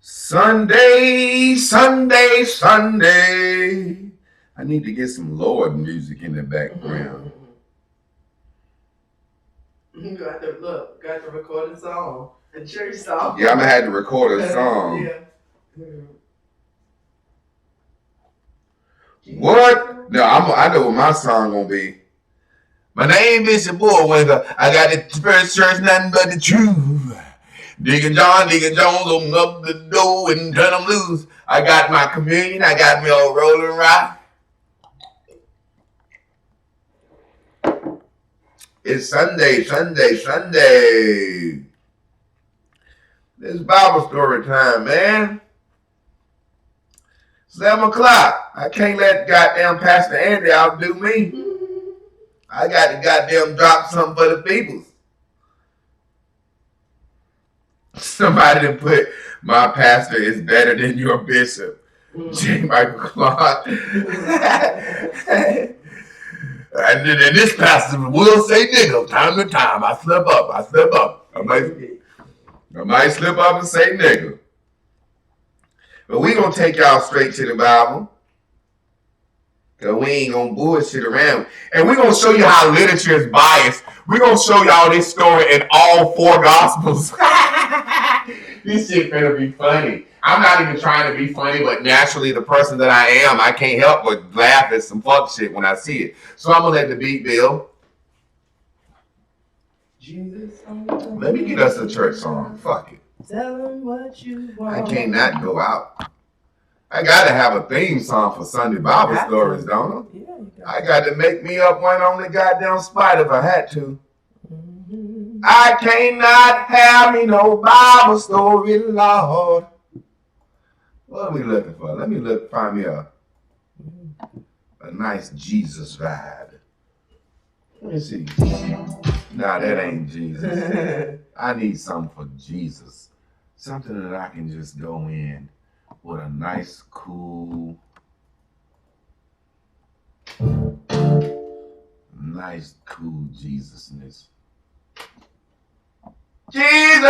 Sunday, Sunday, Sunday. I need to get some Lord music in the background. You got to record a song, a church song. Yeah, I'm gonna have to record a song. Yeah. What? No, I know what my song gonna be. My name is your boy Winker. I got the first church, nothing but the truth. Deacon Jones, open up the door and turn them loose. I got my communion, I got me all rolling rock. It's Sunday, Sunday, Sunday. It's Bible story time, man. 7 o'clock. I can't let goddamn Pastor Andy outdo me. I got to goddamn drop something for the peoples. Somebody to put my pastor is better than your bishop. J. Michael Clark. And this pastor will say nigga time to time. I slip up. I might slip up and say nigga. But we gonna take y'all straight to the Bible. Cause we ain't gonna bullshit around. And we gonna show you how literature is biased. We gonna show y'all this story in all 4 gospels. This shit better be funny. I'm not even trying to be funny, but naturally the person that I am, I can't help but laugh at some fuck shit when I see it. So I'm gonna let the beat build. Jesus, let me get us a church song. Fuck it. Tell them what you want. I can't not go out. I gotta have a theme song for Sunday Bible stories, don't I? Yeah, I got to make me up one on the goddamn spot if I had to. I cannot have me no Bible story, Lord. What are we looking for? Let me find me a nice Jesus vibe. Let me see. Nah, that ain't Jesus. I need something for Jesus. Something that I can just go in with a nice, cool, Jesusness. Jesus!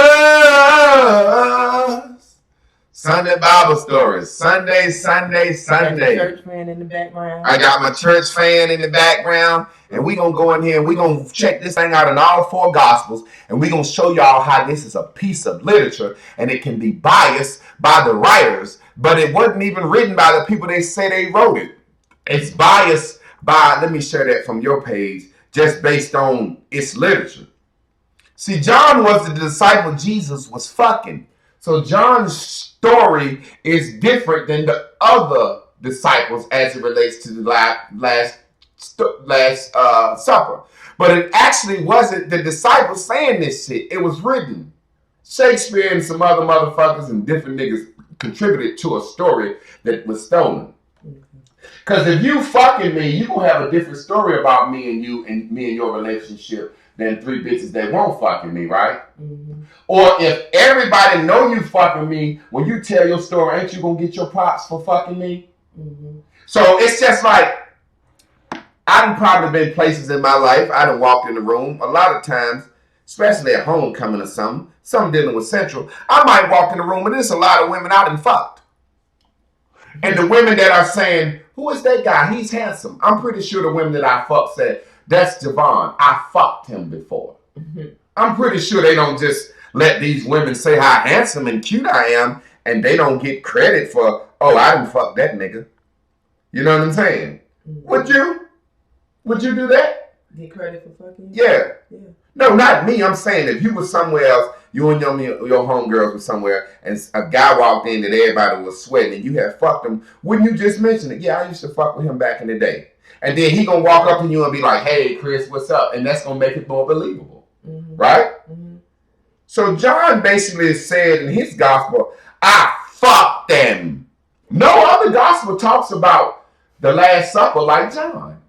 Sunday Bible stories. Sunday. Church fan in the background. I got my church fan in the background. And we gonna go in here and we gonna check this thing out in all 4 gospels. And we gonna show y'all how this is a piece of literature. And it can be biased by the writers. But it wasn't even written by the people they say they wrote it. It's biased by, let me share that from your page, just based on its literature. See, John was the disciple Jesus was fucking. So John's story is different than the other disciples as it relates to the last supper. But it actually wasn't the disciples saying this shit. It was written. Shakespeare and some other motherfuckers and different niggas contributed to a story that was stolen. Because if you fucking me, you gonna have a different story about me and you and me and your relationship than 3 bitches that won't fucking me, right? Mm-hmm. Or if everybody know you fucking me, when you tell your story, ain't you gonna get your props for fucking me? Mm-hmm. So it's just like, I done probably been places in my life, I done walked in the room, a lot of times, especially at homecoming or something dealing with Central, I might walk in the room and there's a lot of women I done fucked. And the women that are saying, who is that guy? He's handsome. I'm pretty sure the women that I fucked said, that's Javon. I fucked him before. Mm-hmm. I'm pretty sure they don't just let these women say how handsome and cute I am and they don't get credit for, oh, I didn't fuck that nigga. You know what I'm saying? Mm-hmm. Would you? Would you do that? Get credit for fucking? Yeah. No, not me. I'm saying if you were somewhere else, you and your homegirls were somewhere, and a guy walked in that everybody was sweating, and you had fucked him, wouldn't you just mention it? Yeah, I used to fuck with him back in the day. And then he gonna walk up to you and be like, hey, Chris, what's up? And that's gonna make it more believable. Mm-hmm. Right? Mm-hmm. So John basically said in his gospel, I fucked them. No other gospel talks about the Last Supper like John.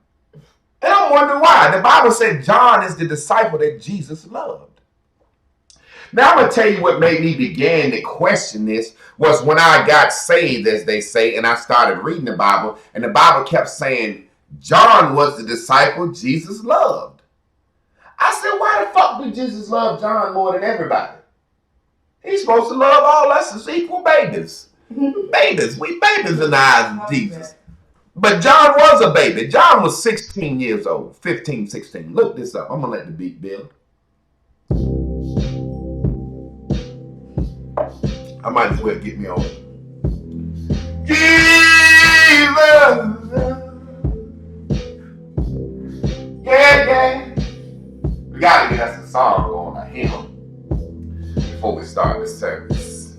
And I'm wondering why. The Bible said John is the disciple that Jesus loved. Now I'm going to tell you what made me begin to question this was when I got saved, as they say, and I started reading the Bible, and the Bible kept saying John was the disciple Jesus loved. I said, why the fuck did Jesus love John more than everybody? He's supposed to love all us as equal babies. Babies. We babies in the eyes of Jesus. But John was a baby. John was 16 years old. 15, 16. Look this up. I'm going to let the beat build. I might as well get me on. Jesus. Yeah. We got to get us a song going, a hymn, before we start the service.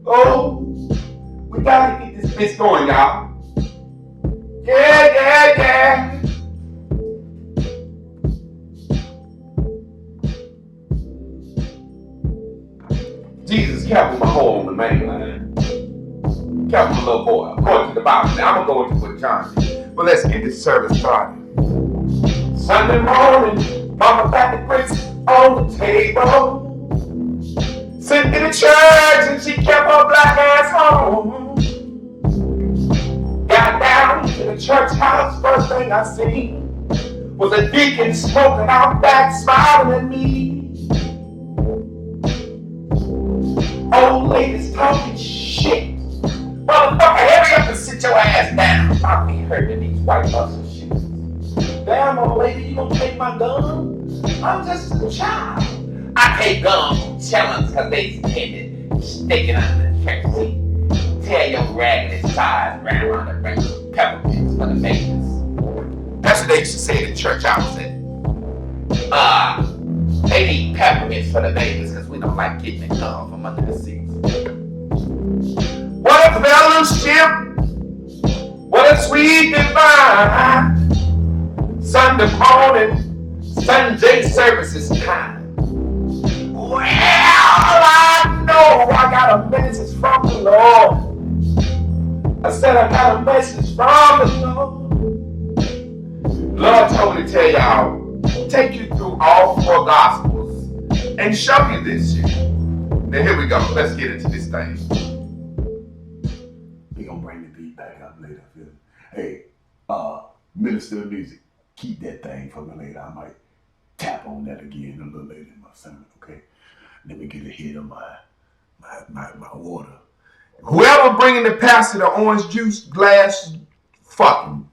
Oh, we got to get this bitch going, y'all. Yeah. Jesus kept him a hole on the main line. Kept him a little boy, according to the Bible. Now, I'm going to go into what John did. But let's get this service started. Sunday morning, mama got the grits on the table. Sent me to church and she kept her black ass home. Got down to the church house, first thing I seen was a deacon smoking out back, smiling at me. Old ladies talking shit. Motherfucker, hurry up and sit your ass down. I'll be hurting these white muscle shoes. Damn, old lady, you gonna take my gun? I'm just a child. I take guns from chillins cause they intended sticking under the church seat. Tell your raggedy size grandma to bring some peppermints for the babies. That's what they used to say in the church I was at. They need peppermints for the babies because we don't like getting it gum from under the seats. What a fellowship! What a sweet divine! Sunday morning, Sunday service is time. Well, I know I got a message from the Lord. I said I got a message from the Lord. Lord told me to tell y'all, take you through all 4 gospels and show you this shit. Now here we go. Let's get into this thing. We gonna bring the beat back up later. Hey, Minister of Music, keep that thing for me later. I might tap on that again a little later in my sermon, okay? Let me get a hit of my water. Whoever bringing the pastor the orange juice glass,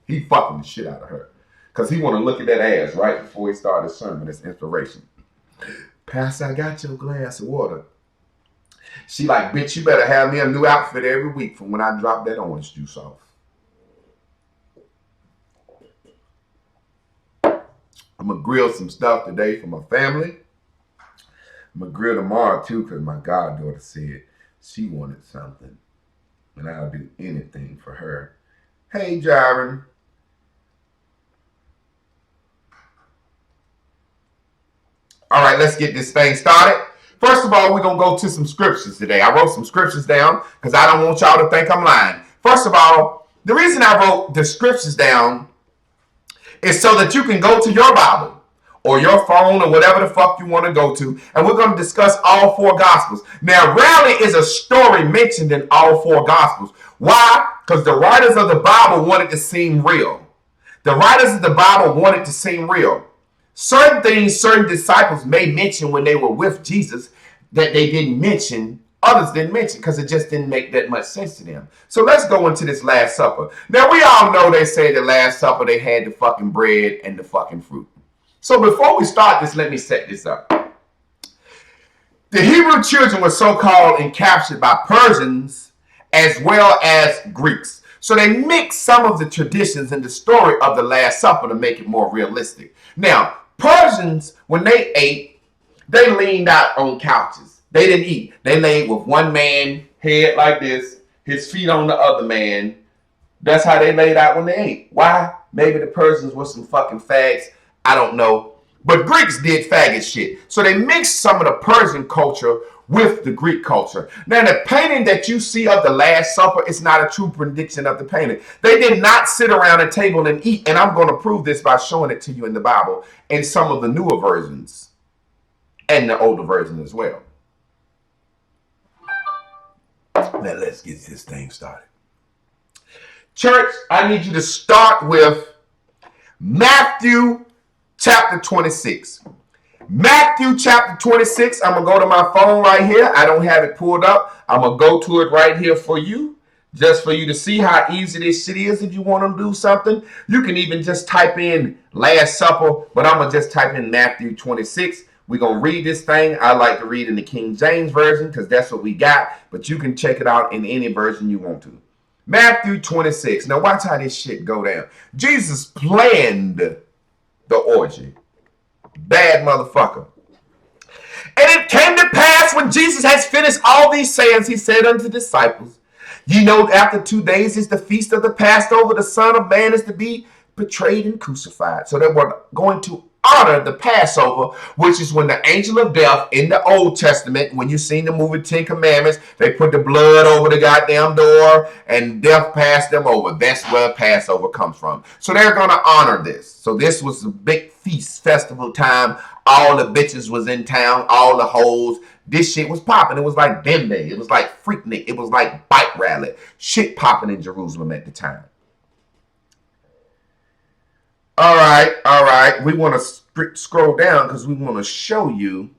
he fucking the shit out of her. Because he want to look at that ass right before he started his sermon. It's inspiration. Pastor, I got your glass of water. She like, bitch, you better have me a new outfit every week from when I drop that orange juice off. I'm going to grill some stuff today for my family. I'm going to grill tomorrow too because my goddaughter said she wanted something. And I'll do anything for her. Hey, Jaron. All right, let's get this thing started. First of all, we're going to go to some scriptures today. I wrote some scriptures down because I don't want y'all to think I'm lying. First of all, the reason I wrote the scriptures down is so that you can go to your Bible or your phone or whatever the fuck you want to go to, and we're going to discuss all 4 gospels. Now, rarely is a story mentioned in all 4 gospels. Why? Because the writers of the Bible wanted to seem real. The writers of the Bible wanted to seem real. Certain things certain disciples may mention when they were with Jesus that they didn't mention, others didn't mention because it just didn't make that much sense to them. So let's go into this Last Supper. Now, we all know they say the Last Supper, they had the fucking bread and the fucking fruit. So before we start this, let me set this up. The Hebrew children were so-called and captured by Persians as well as Greeks. So they mixed some of the traditions in the story of the Last Supper to make it more realistic. Now, Persians, when they ate, they leaned out on couches. They didn't eat. They laid with one man, head like this, his feet on the other man. That's how they laid out when they ate. Why? Maybe the Persians were some fucking fags. I don't know. But Greeks did faggot shit. So they mixed some of the Persian culture with the Greek culture. Now, the painting that you see of the Last Supper is not a true prediction of the painting. They did not sit around a table and eat, and I'm going to prove this by showing it to you in the Bible and some of the newer versions and the older version as well. Now, let's get this thing started. Church, I need you to start with Matthew chapter 26. Matthew chapter 26. I'm going to go to my phone right here. I don't have it pulled up. I'm going to go to it right here for you. Just for you to see how easy this shit is if you want to do something. You can even just type in Last Supper, but I'm going to just type in Matthew 26. We're going to read this thing. I like to read in the King James Version because that's what we got, but you can check it out in any version you want to. Matthew 26. Now watch how this shit go down. Jesus planned the orgy. Bad motherfucker. And it came to pass when Jesus has finished all these sayings, he said unto the disciples, ye know, after 2 days is the feast of the Passover. The Son of Man is to be betrayed and crucified. So they were going to honor the Passover, which is when the angel of death in the Old Testament, when you seen the movie 10 Commandments, they put the blood over the goddamn door and death passed them over. That's where Passover comes from. So they're going to honor this. So this was a big feast festival time. All the bitches was in town, all the hoes. This shit was popping. It was like Dem Day. It was like Freaknik. It was like Bike Rally. Shit popping in Jerusalem at the time. All right. We want to scroll down because we want to show you.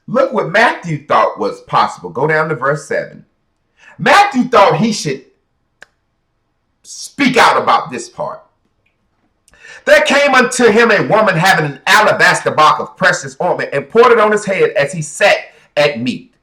Look what Matthew thought was possible. Go down to verse 7. Matthew thought he should speak out about this part. There came unto him a woman having an alabaster box of precious ointment and poured it on his head as he sat at meat.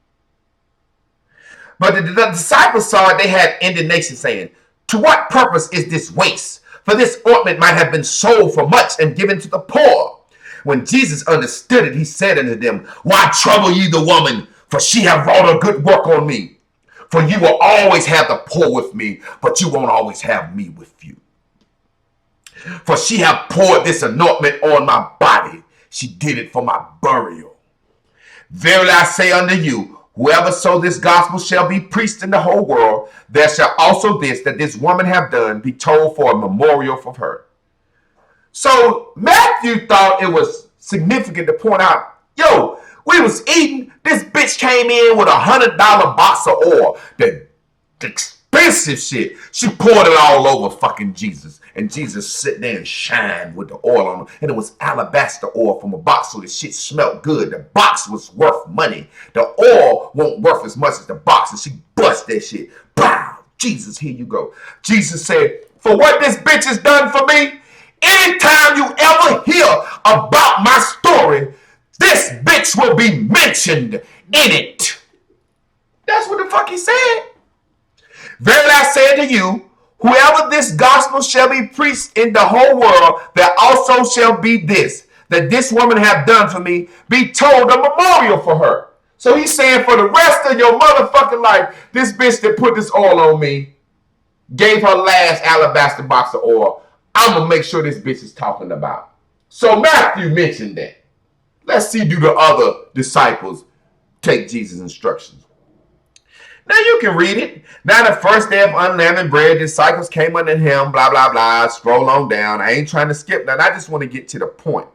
But the disciples saw it, they had indignation, saying, to what purpose is this waste? For this ointment might have been sold for much and given to the poor. When Jesus understood it, he said unto them, why trouble ye the woman? For she hath wrought a good work on me. For you will always have the poor with me, but you won't always have me with you. For she hath poured this anointment on my body. She did it for my burial. Verily I say unto you, whoever so this gospel shall be preached in the whole world, there shall also this that this woman have done be told for a memorial for her. So Matthew thought it was significant to point out, yo, we was eating, this bitch came in with $100 box of oil, the expensive shit. She poured it all over fucking Jesus. And Jesus sit there and shined with the oil on him. And it was alabaster oil from a box, so the shit smelled good. The box was worth money. The oil wasn't worth as much as the box. And she bust that shit. Bow. Jesus, here you go. Jesus said, for what this bitch has done for me, anytime you ever hear about my story, this bitch will be mentioned in it. That's what the fuck he said. Verily I say to you, whoever this gospel shall be preached in the whole world, there also shall be this, that this woman have done for me, be told a memorial for her. So he's saying for the rest of your motherfucking life, this bitch that put this oil on me, gave her last alabaster box of oil, I'm going to make sure this bitch is talking about. So Matthew mentioned that. Let's see, do the other disciples take Jesus' instructions? Now you can read it. Now the first day of unleavened bread, disciples came unto him, blah, blah, blah. Scroll on down. I ain't trying to skip that. I just want to get to the point.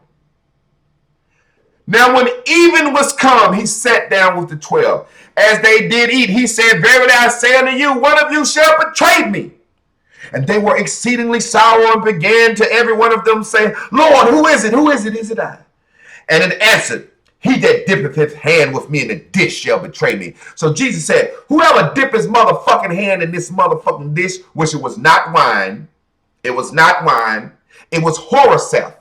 Now when even was come, he sat down with the 12. As they did eat, he said, verily I say unto you, one of you shall betray me. And they were exceedingly sorrow and began to every one of them say, Lord, who is it? Who is it? Is it I? And it answered, he that dippeth his hand with me in the dish shall betray me. So Jesus said, whoever dip his motherfucking hand in this motherfucking dish, which it was not wine, it was horoseph.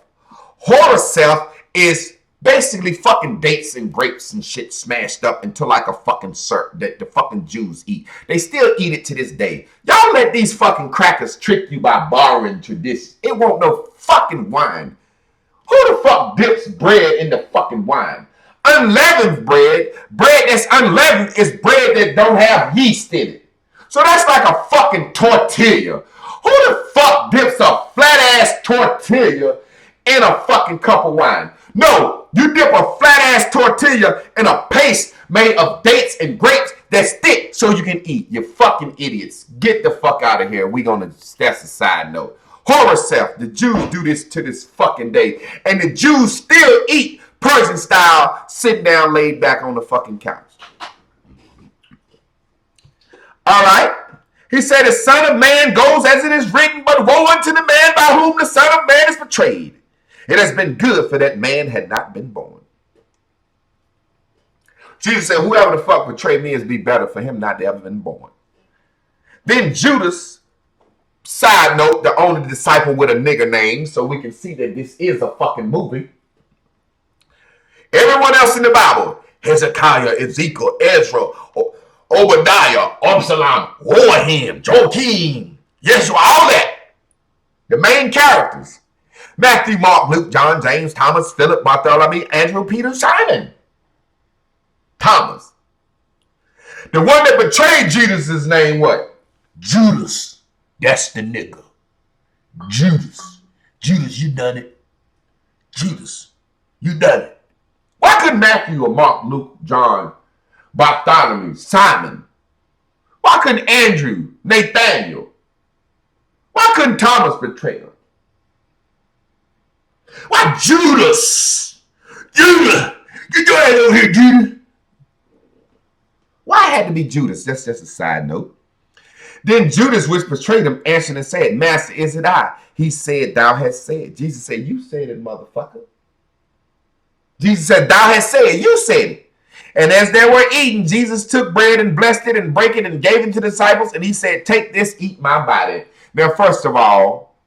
Horoseph is basically fucking dates and grapes and shit smashed up into like a fucking syrup that the fucking Jews eat. They still eat it to this day. Y'all let these fucking crackers trick you by borrowing tradition. It won't no fucking wine. Who the fuck dips bread in the fucking wine? Unleavened bread that's unleavened is bread that don't have yeast in it. So that's like a fucking tortilla. Who the fuck dips a flat ass tortilla in a fucking cup of wine? No, you dip a flat ass tortilla in a paste made of dates and grapes that's thick so you can eat. You fucking idiots. Get the fuck out of here. That's a side note. Horoseph, the Jews do this to this fucking day. And the Jews still eat Persian style, sitting down laid back on the fucking couch. All right. He said, the Son of Man goes as it is written, but woe unto the man by whom the Son of Man is betrayed. It has been good for that man had not been born. Jesus said, whoever the fuck betrayed me is be better for him not to ever been born. Then Judas, side note, the only disciple with a nigger name, so we can see that this is a fucking movie. Everyone else in the Bible, Hezekiah, Ezekiel, Ezra, Obadiah, Absalom, Joachim, Joachim, Yeshua, all that. The main characters. Matthew, Mark, Luke, John, James, Thomas, Philip, Bartholomew, Andrew, Peter, Simon. Thomas. The one that betrayed Jesus' name, what? Judas. That's the nigga. Judas. Judas, you done it. Judas, you done it. Why couldn't Matthew or Mark, Luke, John, Bartholomew, Simon? Why couldn't Andrew, Nathaniel? Why couldn't Thomas betray him? Why Judas? Judas! Get your ass over here, Judas! Why it had to be Judas? That's just a side note. Then Judas, which betrayed him, answered and said, Master, is it I? He said, thou hast said. Jesus said, you said it, motherfucker. Jesus said, thou hast said it. You said it. And as they were eating, Jesus took bread and blessed it and broke it and gave it to the disciples. And he said, take this, eat my body. Now, first of all,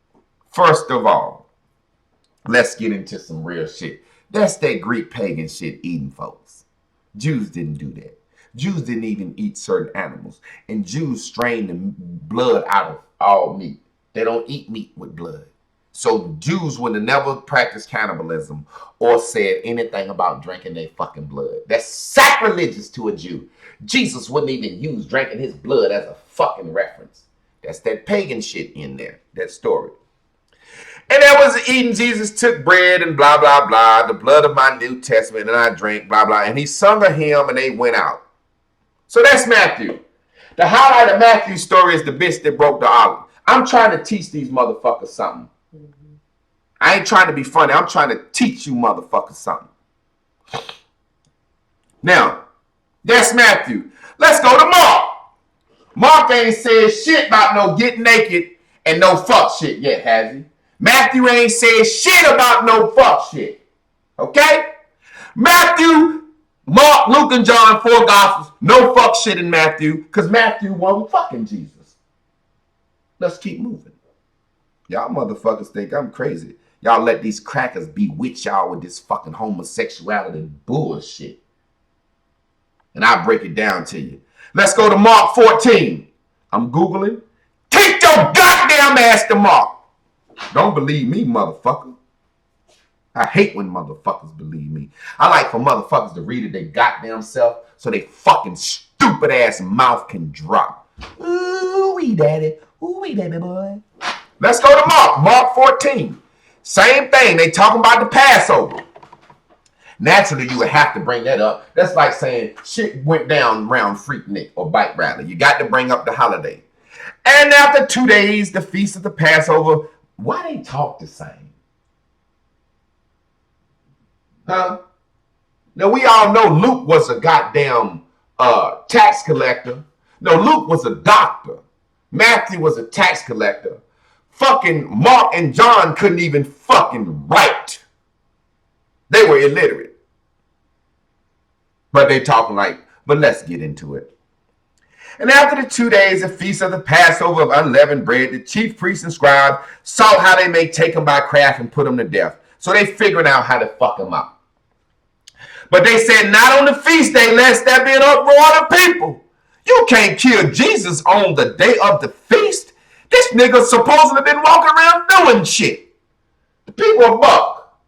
let's get into some real shit. That's that Greek pagan shit eating, folks. Jews didn't do that. Jews didn't even eat certain animals. And Jews strain the blood out of all meat. They don't eat meat with blood. So Jews would have never practiced cannibalism or said anything about drinking their fucking blood. That's sacrilegious to a Jew. Jesus wouldn't even use drinking his blood as a fucking reference. That's that pagan shit in there, that story. And there was eating, Jesus took bread and blah, blah, blah, the blood of my New Testament, and I drank, blah, blah. And he sung a hymn and they went out. So that's Matthew. The highlight of Matthew's story is the bitch that broke the olive. I'm trying to teach these motherfuckers something. I ain't trying to be funny. I'm trying to teach you motherfuckers something. Now, that's Matthew. Let's go to Mark. Mark ain't said shit about no get naked and no fuck shit yet, has he? Matthew ain't said shit about no fuck shit. Okay? Matthew, Mark, Luke, and John, 4 Gospels. No fuck shit in Matthew, because Matthew wasn't fucking Jesus. Let's keep moving. Y'all motherfuckers think I'm crazy. Y'all let these crackers bewitch y'all with this fucking homosexuality bullshit. And I'll break it down to you. Let's go to Mark 14. I'm Googling. Take your goddamn ass to Mark. Don't believe me, motherfucker. I hate when motherfuckers believe me. I like for motherfuckers to read it their goddamn self so they fucking stupid ass mouth can drop. Ooh-wee, daddy. Ooh-wee, baby boy. Let's go to Mark. Mark 14. Same thing. They talking about the Passover. Naturally, you would have to bring that up. That's like saying shit went down around Freaknik or Bike Rally. You got to bring up the holiday. And after 2 days, the feast of the Passover. Why they talk the same? Huh? Now, we all know Luke was a goddamn tax collector. No, Luke was a doctor. Matthew was a tax collector. Fucking Mark and John couldn't even fucking write. They were illiterate. But they talking like, but let's get into it. And after the 2 days, the feast of the Passover of unleavened bread, the chief priests and scribes saw how they may take him by craft and put him to death. So they figured out how to fuck him up. But they said, not on the feast day, lest there be an uproar of people. You can't kill Jesus on the day of the feast. This nigga supposedly been walking around doing shit. The people are buck.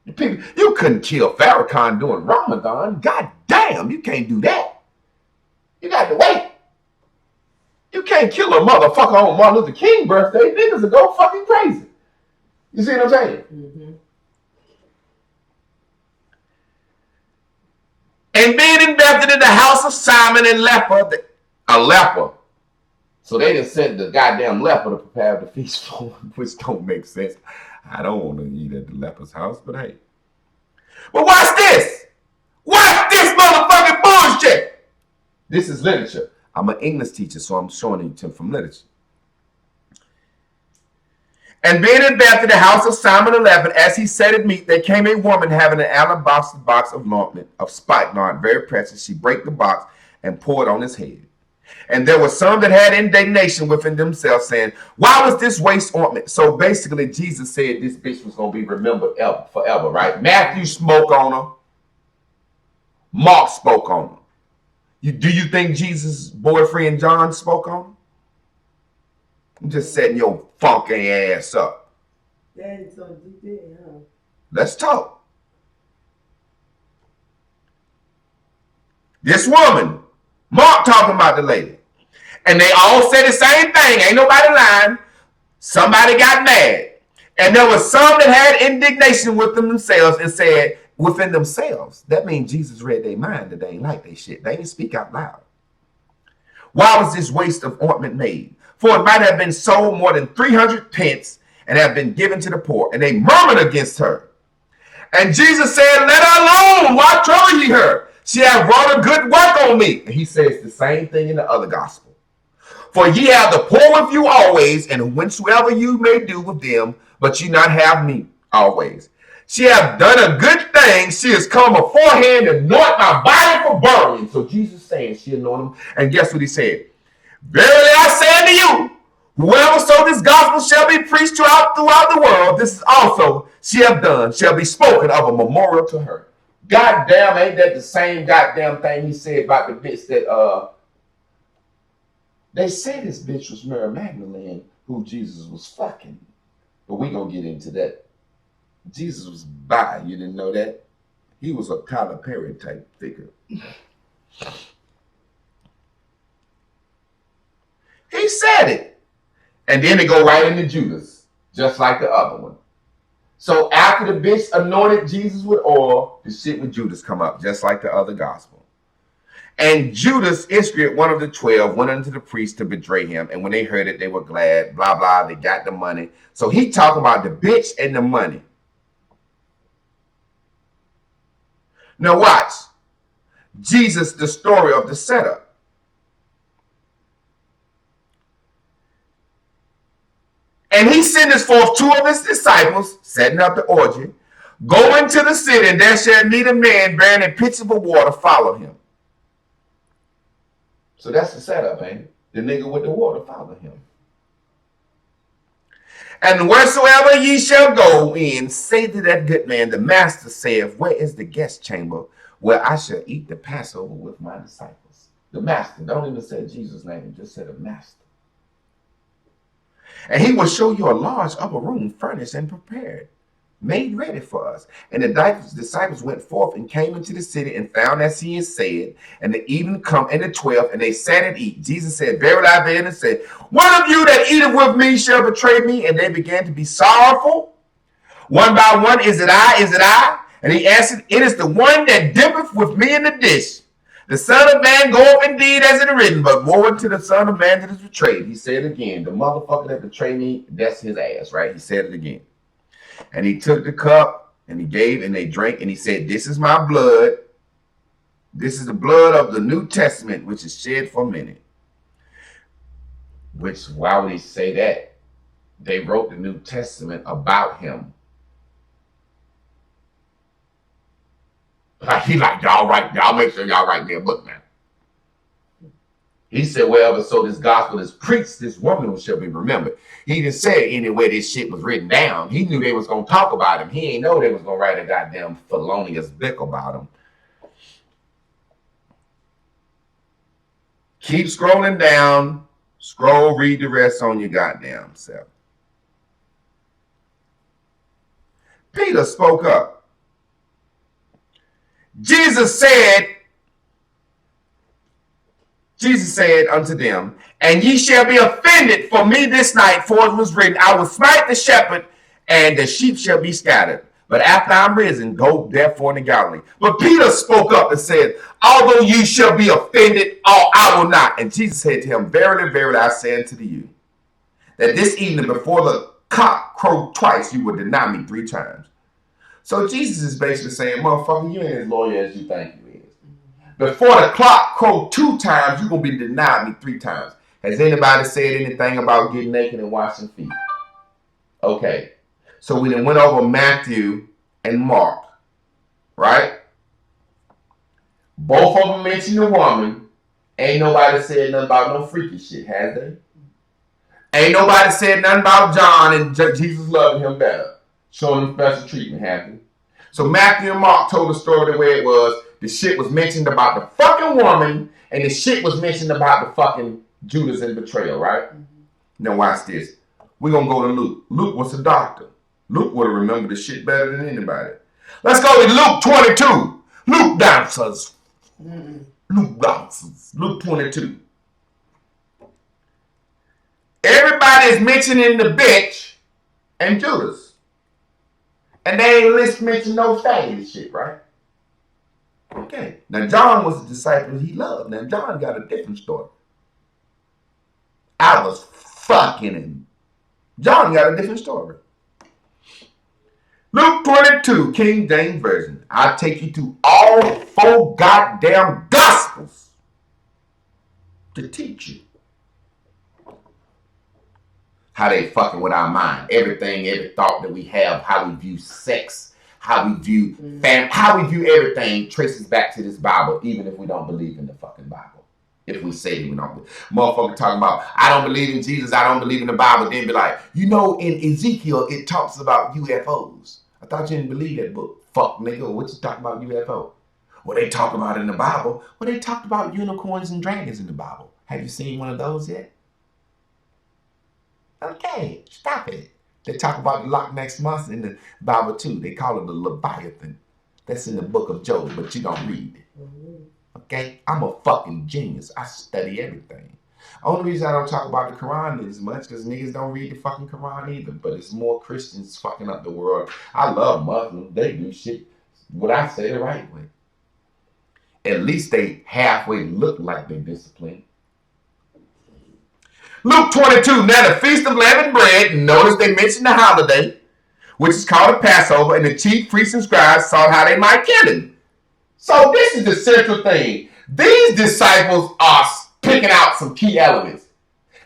The people, you couldn't kill Farrakhan during Ramadan. God damn, you can't do that. You got to wait. You can't kill a motherfucker on Martin Luther King birthday. Niggas will go fucking crazy. You see what I'm saying? Mm-hmm. And being in Bethany, the house of Simon and leper, a leper. So they just sent the goddamn leper to prepare the feast for him, which don't make sense. I don't want to eat at the leper's house, but hey. But watch this. Watch this motherfucking bullshit. This is literature. I'm an English teacher, so I'm showing it to from literature. And being in Bethany, the house of Simon the leper, as he sat at meat, there came a woman having an alabaster box of ointment of spikenard, very precious. She brake the box and poured on his head. And there were some that had indignation within themselves, saying, why was this waste ointment? So basically, Jesus said this bitch was going to be remembered forever, right? Matthew spoke on her. Mark spoke on her. Do you think Jesus' boyfriend John spoke on her? I'm just setting your funky ass up. Let's talk. This woman, Mark talking about the lady. And they all said the same thing. Ain't nobody lying. Somebody got mad. And there was some that had indignation within themselves and said, within themselves. That means Jesus read their mind that they ain't like they shit. They didn't speak out loud. Why was this waste of ointment made? For it might have been sold more than 300 pence and have been given to the poor. And they murmured against her. And Jesus said, let her alone. Why trouble ye her? She hath wrought a good work on me. And he says the same thing in the other gospel. For ye have the poor with you always, and whensoever you may do with them, but ye not have me always. She hath done a good thing. She has come beforehand to anoint my body for burying. So Jesus saying she anointed him. And guess what he said? Verily I say unto you, whoever so this gospel shall be preached throughout the world, this is also she have done, shall be spoken of a memorial to her. Goddamn, ain't that the same goddamn thing he said about the bitch that they say this bitch was Mary Magdalene who Jesus was fucking. But we gonna get into that. Jesus was bi. You didn't know that? He was a Tyler Perry type figure. He said it. And then they go right into Judas, just like the other one. So after the bitch anointed Jesus with oil, the shit with Judas come up, just like the other gospel. And Judas Iscariot, one of the 12, went unto the priest to betray him. And when they heard it, they were glad, blah, blah, they got the money. So he talking about the bitch and the money. Now watch. Jesus, the story of the setup. And he sendeth forth 2 of his disciples, setting up the orgy. Go into the city, and there shall meet a man bearing a pitcher of water, follow him. So that's the setup, ain't it? The nigga with the water, follow him. And wheresoever ye shall go in, say to that good man, the master saith, where is the guest chamber where I shall eat the Passover with my disciples? The master, don't even say Jesus' name, just say the master. And he will show you a large upper room, furnished and prepared, made ready for us. And the disciples went forth and came into the city and found as he had said. And the evening come, and the 12, and they sat and eat. Jesus said, verily I verily and said, one of you that eateth with me shall betray me. And they began to be sorrowful. One by one, is it I? Is it I? And he answered, it is the one that dippeth with me in the dish. The Son of Man goeth indeed as it is written, but woe unto the Son of Man that is betrayed. He said it again. The motherfucker that betrayed me, that's his ass, right? He said it again. And he took the cup and he gave and they drank and he said, this is my blood. This is the blood of the New Testament, which is shed for many. Which, why would he say that? They wrote the New Testament about him. Like, he like, y'all make sure y'all write me a book, man. He said, wherever so this gospel is preached, this woman shall be remembered. He didn't say anywhere this shit was written down. He knew they was going to talk about him. He ain't know they was going to write a goddamn felonious book about him. Keep scrolling down. Scroll, read the rest on your goddamn self. Peter spoke up. Jesus said unto them, and ye shall be offended for me this night, for it was written, I will smite the shepherd, and the sheep shall be scattered. But after I'm risen, go therefore into Galilee. But Peter spoke up and said, although ye shall be offended, I will not. And Jesus said to him, verily, verily, I say unto you, that this evening before the cock crowed twice, you will deny me 3 times. So Jesus is basically saying, motherfucker, you ain't as loyal as you think you is. Before the clock crowed 2 times, you're going to be denied me 3 times. Has anybody said anything about getting naked and washing feet? Okay. So we then went over Matthew and Mark, right? Both of them mentioned a woman. Ain't nobody said nothing about no freaky shit, has they? Ain't nobody said nothing about John and Jesus loving him better, showing him special treatment, have they? So Matthew and Mark told the story the way it was. The shit was mentioned about the fucking woman, and the shit was mentioned about the fucking Judas and betrayal, right? Mm-hmm. Now watch this. We're gonna go to Luke. Luke was a doctor. Luke would have remembered the shit better than anybody. Let's go to Luke 22. Luke dancers. Mm-hmm. Luke dancers. Luke 22. Everybody is mentioning the bitch and Judas. And they ain't mention no faggot shit, right? Okay. Now John was a disciple he loved. Now John got a different story. I was fucking him. John got a different story. Luke 22, King James Version. I'll take you to all 4 goddamn gospels to teach you how they fucking with our mind. Everything, every thought that we have, how we view sex, how we view family, how we view everything traces back to this Bible, even if we don't believe in the fucking Bible. If we say we don't. Motherfucker talking about, I don't believe in Jesus, I don't believe in the Bible, then be like, you know, in Ezekiel, it talks about UFOs. I thought you didn't believe that book. Fuck, nigga, what you talking about UFO? Well, they talk about it in the Bible. Well, they talked about unicorns and dragons in the Bible. Have you seen one of those yet? Okay, stop it. They talk about the Loch Ness Monster in the Bible too. They call it the Leviathan. That's in the book of Job, but you don't read it. Okay? I'm a fucking genius. I study everything. Only reason I don't talk about the Quran as much because niggas don't read the fucking Quran either. But it's more Christians fucking up the world. I love Muslims. They do shit what I say the right way. At least they halfway look like they're disciplined. Luke 22, now the Feast of Leavened Bread, notice they mentioned the holiday, which is called the Passover, and the chief priests and scribes saw how they might kill him. So this is the central thing. These disciples are picking out some key elements.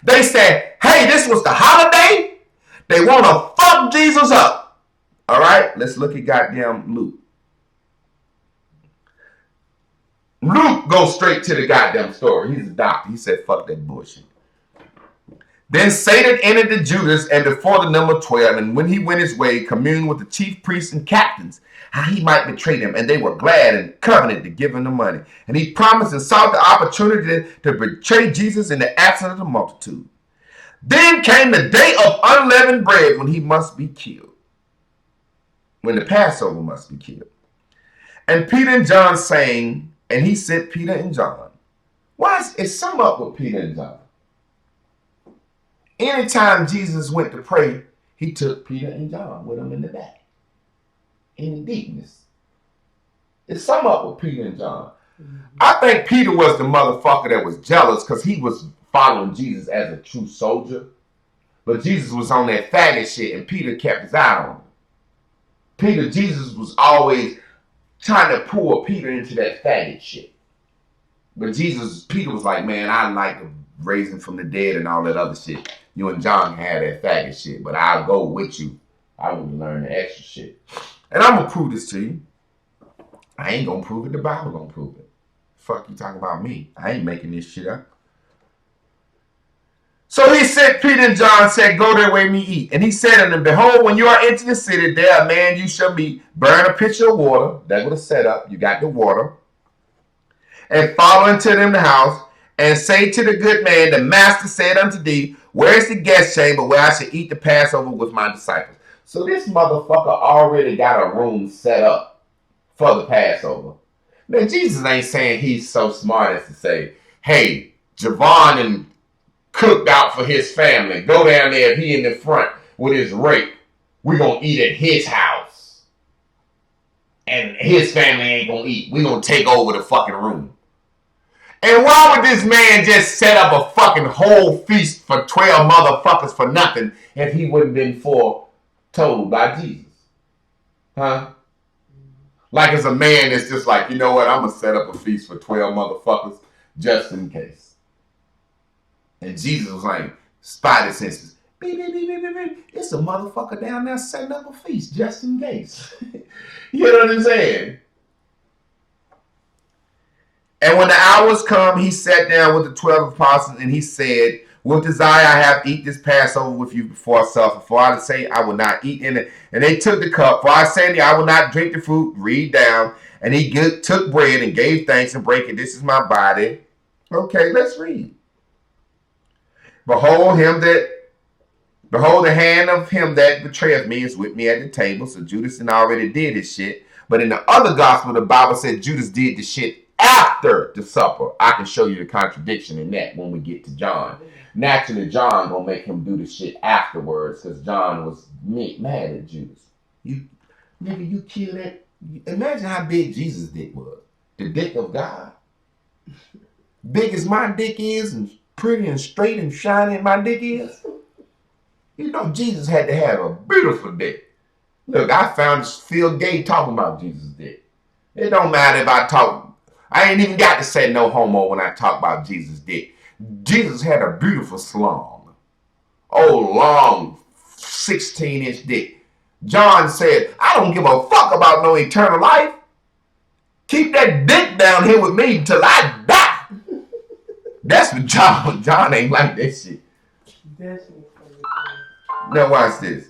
They said, hey, this was the holiday. They want to fuck Jesus up. All right, let's look at goddamn Luke. Luke goes straight to the goddamn story. He's a doctor. He said, fuck that bullshit. Then Satan entered the Judas and before the number 12, and when he went his way, communed with the chief priests and captains, how he might betray them. And they were glad and covenanted to give him the money. And he promised and sought the opportunity to betray Jesus in the absence of the multitude. Then came the day of unleavened bread when he must be killed. When the Passover must be killed. And Peter and John sang, and he sent Peter and John. Why is sum up with Peter and John? Anytime Jesus went to pray, he took Peter and John with him in the back. In the deepness. It's sum up with Peter and John. Mm-hmm. I think Peter was the motherfucker that was jealous because he was following Jesus as a true soldier. But Jesus was on that faggot shit and Peter kept his eye on him. Jesus was always trying to pull Peter into that faggot shit. But Peter was like, man, I like to raise him from the dead and all that other shit. You and John had that faggot shit, but I'll go with you. I want to learn the extra shit. And I'm going to prove this to you. I ain't going to prove it. The Bible going to prove it. Fuck you talking about me. I ain't making this shit up. So he sent Peter and John, said, go their way, me eat. And he said unto them, behold, when you are into the city, there a man you shall meet, burn a pitcher of water. That's what it's set up. You got the water. And follow into them the house, and say to the good man, the master said unto thee, where is the guest chamber where I should eat the Passover with my disciples? So this motherfucker already got a room set up for the Passover. Now, Jesus ain't saying he's so smart as to say, hey, Javon and cooked out for his family. Go down there, if he in the front with his rake, we're going to eat at his house. And his family ain't going to eat. We're going to take over the fucking room. And why would this man just set up a fucking whole feast for 12 motherfuckers for nothing if he wouldn't been foretold by Jesus? Huh? Like it's a man that's just like, you know what, I'm going to set up a feast for 12 motherfuckers just in case. And Jesus was like, spidey senses. Beep, beep, beep, beep, beep, beep. It's a motherfucker down there setting up a feast just in case. You know what I'm saying? And when the hours come, he sat down with the 12 apostles and he said, with desire I have eat this Passover with you before I suffer. For I say I will not eat in it. And they took the cup. For I say to you, I will not drink the fruit. Read down. And he took bread and gave thanks and brake it. This is my body. Okay, let's read. Behold the hand of him that betrayeth me is with me at the table. So Judas already did his shit. But in the other gospel, the Bible said Judas did the shit after the supper. I can show you the contradiction in that when we get to John. Naturally, John gonna make him do the shit afterwards because John was mad at Judas. You kill that. Imagine how big Jesus' dick was. The dick of God. Big as my dick is and pretty and straight and shiny my dick is. You know, Jesus had to have a beautiful dick. Look, I found Phil Gay talking about Jesus' dick. It don't matter if I talk. I ain't even got to say no homo when I talk about Jesus' dick. Jesus had a beautiful slong. Oh, long 16-inch dick. John said, I don't give a fuck about no eternal life. Keep that dick down here with me till I die. That's what John ain't like that shit. Now watch this.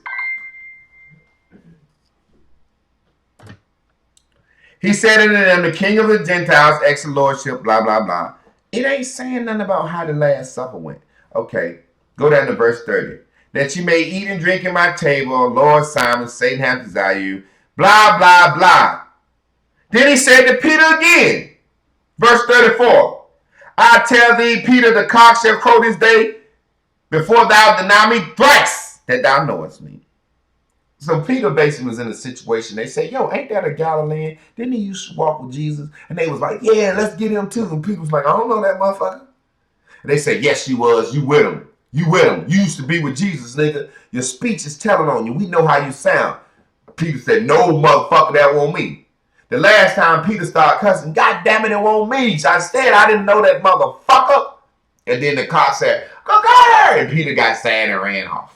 He said unto them, the king of the Gentiles, ex lordship, blah, blah, blah. It ain't saying nothing about how the Last Supper went. Okay, go down to verse 30. That you may eat and drink at my table, Lord Simon, Satan hath desired you, blah, blah, blah. Then he said to Peter again, verse 34. I tell thee, Peter, the cock shall crow this day before thou deny me thrice that thou knowest me. So Peter basically was in a situation. They say, yo, ain't that a Galilean? Didn't he used to walk with Jesus? And they was like, yeah, let's get him too. And Peter was like, I don't know that motherfucker. And they said, yes, you was. You with him. You with him. You used to be with Jesus, nigga. Your speech is telling on you. We know how you sound. Peter said, no motherfucker, that won't me. The last time Peter started cussing, God damn it, it won't me. So I said, I didn't know that motherfucker. And then the cop said, go get her. And Peter got sad and ran off.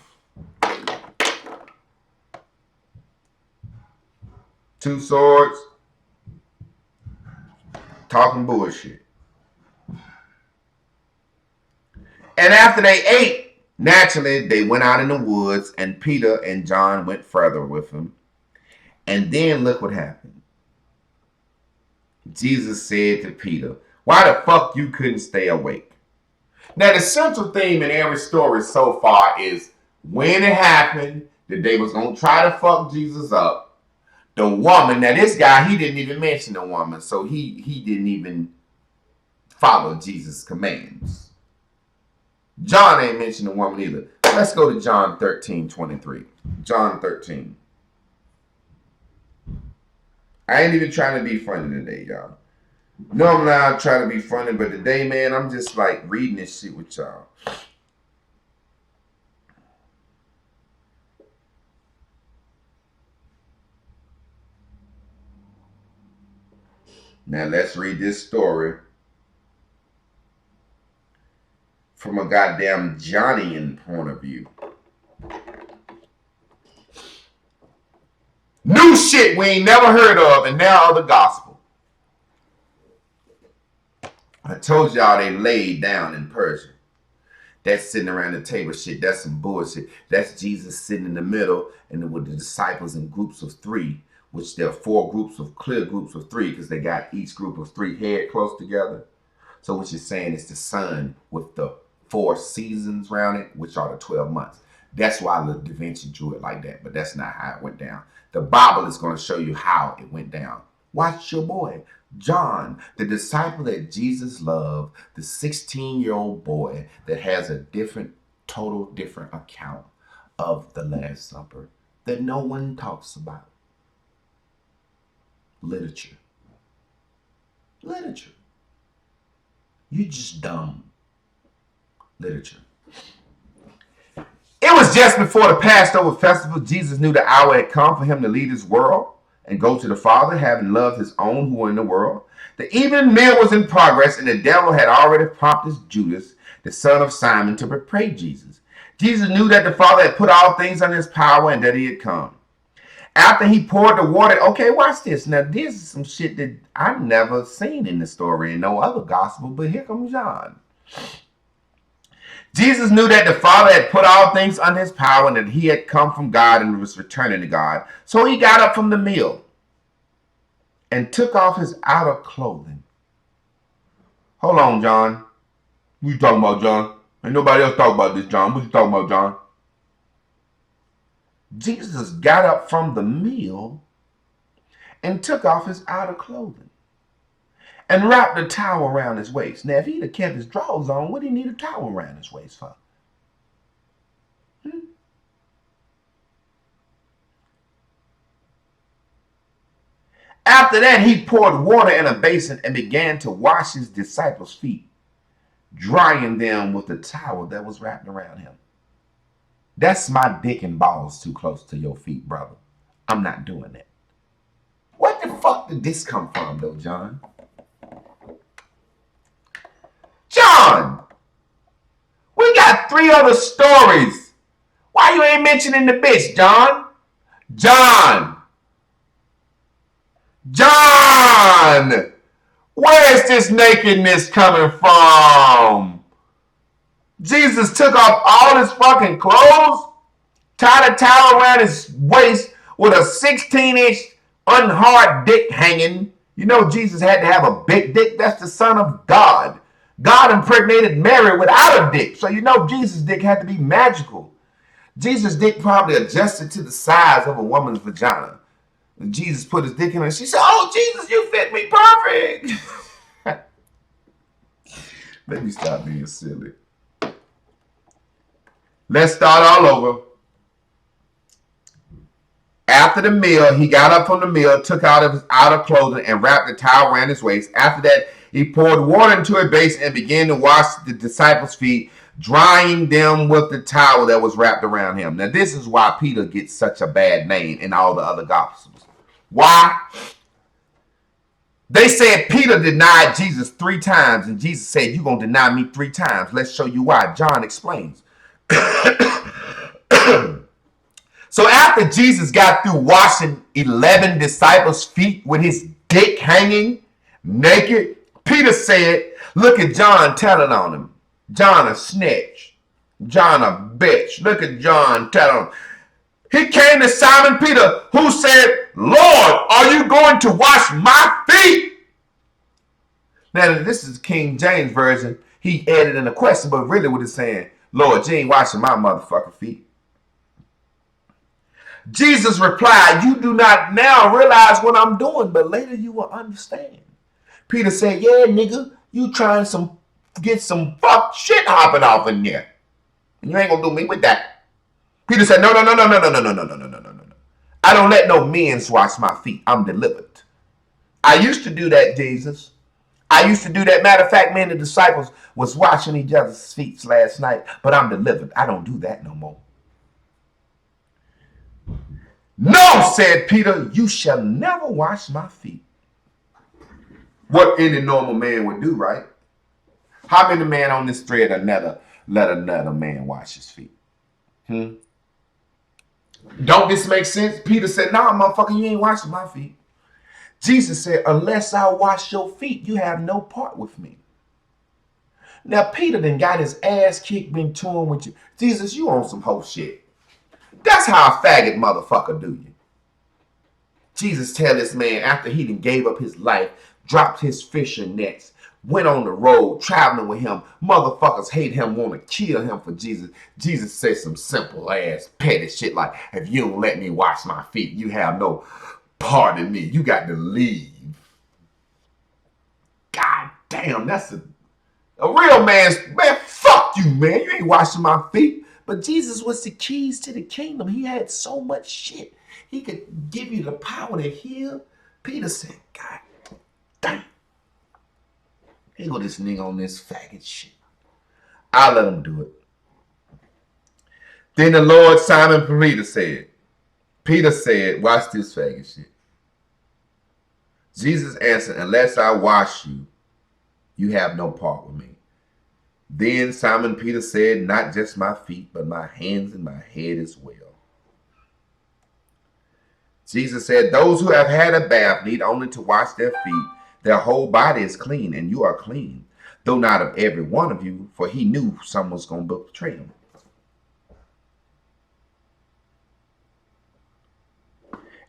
Two swords, talking bullshit. And after they ate, naturally, they went out in the woods, and Peter and John went further with him. And then look what happened. Jesus said to Peter, why the fuck you couldn't stay awake? Now, the central theme in every story so far is when it happened, that they was going to try to fuck Jesus up. The woman, now this guy, he didn't even mention the woman, so he didn't even follow Jesus' commands. John ain't mentioned the woman either. Let's go to John 13:23. John 13. I ain't even trying to be funny today, y'all. Normally I try to be funny, but today, man, I'm just like reading this shit with y'all. Now let's read this story from a goddamn Johnny-an point of view. New shit we ain't never heard of, and now the gospel. I told y'all they laid down in Persia. That's sitting around the table shit. That's some bullshit. That's Jesus sitting in the middle and with the disciples in groups of three, which there are clear groups of three because they got each group of three head close together. So what you're saying is the sun with the 4 seasons around it, which are the 12 months. That's why Da Vinci drew it like that, but that's not how it went down. The Bible is going to show you how it went down. Watch your boy, John, the disciple that Jesus loved, the 16-year-old boy that has a total different account of the Last Supper that no one talks about. Literature. You just dumb. Literature. It was just before the Passover festival. Jesus knew the hour had come for him to leave this world and go to the Father, having loved his own who were in the world. The evening meal was in progress, and the devil had already prompted Judas, the son of Simon, to betray Jesus. Jesus knew that the Father had put all things under his power and that he had come. After he poured the water, okay, watch this. Now, this is some shit that I've never seen in the story in no other gospel, but here comes John. Jesus knew that the Father had put all things under his power and that he had come from God and was returning to God. So he got up from the meal and took off his outer clothing. Hold on, John. What you talking about, John? Ain't nobody else talking about this, John. What you talking about, John? Jesus got up from the meal and took off his outer clothing and wrapped a towel around his waist. Now, if he'd have kept his drawers on, what did he need a towel around his waist for? After that, he poured water in a basin and began to wash his disciples' feet, drying them with the towel that was wrapped around him. That's my dick and balls too close to your feet, brother. I'm not doing that. What the fuck did this come from, though, John? John! We got 3 other stories. Why you ain't mentioning the bitch, John? John! John! Where's this nakedness coming from? Jesus took off all his fucking clothes, tied a towel around his waist with a 16-inch unhard dick hanging. You know Jesus had to have a big dick. That's the Son of God. God impregnated Mary without a dick. So you know Jesus' dick had to be magical. Jesus' dick probably adjusted to the size of a woman's vagina. And Jesus put his dick in her and she said, "Oh, Jesus, you fit me perfect." Let me stop being silly. Let's start all over. After the meal, he got up from the meal, took out his outer clothing, and wrapped the towel around his waist. After that, he poured water into a basin and began to wash the disciples' feet, drying them with the towel that was wrapped around him. Now, this is why Peter gets such a bad name in all the other gospels. Why? They said Peter denied Jesus 3 times, and Jesus said, "You're going to deny me 3 times. Let's show you why." John explains. So after Jesus got through washing 11 disciples' feet with his dick hanging naked, Peter said, "Look at John telling on him. John a snitch. John a bitch. Look at John telling him." He came to Simon Peter, who said, "Lord, are you going to wash my feet?" Now, this is King James Version. He added in a question, but really what it's saying, "Lord, you ain't washing my motherfucking feet." Jesus replied, "You do not now realize what I'm doing, but later you will understand." Peter said, "Yeah, nigga, you trying to get some fuck shit hopping off in there. And you ain't gonna do me with that." Peter said, "No. I don't let no men wash my feet. I'm delivered. I used to do that, Jesus. I used to do that. Matter of fact, me and the disciples was washing each other's feet last night, but I'm delivered. I don't do that no more." "No," said Peter, "you shall never wash my feet." What any normal man would do, right? How many men on this thread are never let another man wash his feet? Don't this make sense? Peter said, "Nah, motherfucker, you ain't washing my feet." Jesus said, "Unless I wash your feet, you have no part with me." Now, Peter then got his ass kicked, been torn with you. Jesus, you on some whole shit. That's how a faggot motherfucker do you. Jesus tell this man after he done gave up his life, dropped his fishing nets, went on the road traveling with him. Motherfuckers hate him, want to kill him for Jesus. Jesus said some simple ass petty shit like, "If you don't let me wash my feet, you have no part in me. You got to leave." God damn, that's a real man's, man, fuck you, man. You ain't washing my feet. But Jesus was the keys to the kingdom. He had so much shit. He could give you the power to heal. Peter said, "God damn. Here go this nigga on this faggot shit. I'll let him do it." Then the Lord Simon Peter said, watch this faggot shit. Jesus answered, "Unless I wash you, you have no part with me." Then Simon Peter said, not just my feet, but my hands and my head as well. Jesus said, those who have had a bath need only to wash their feet. Their whole body is clean, and you are clean, though not of every one of you, for he knew someone was going to betray him.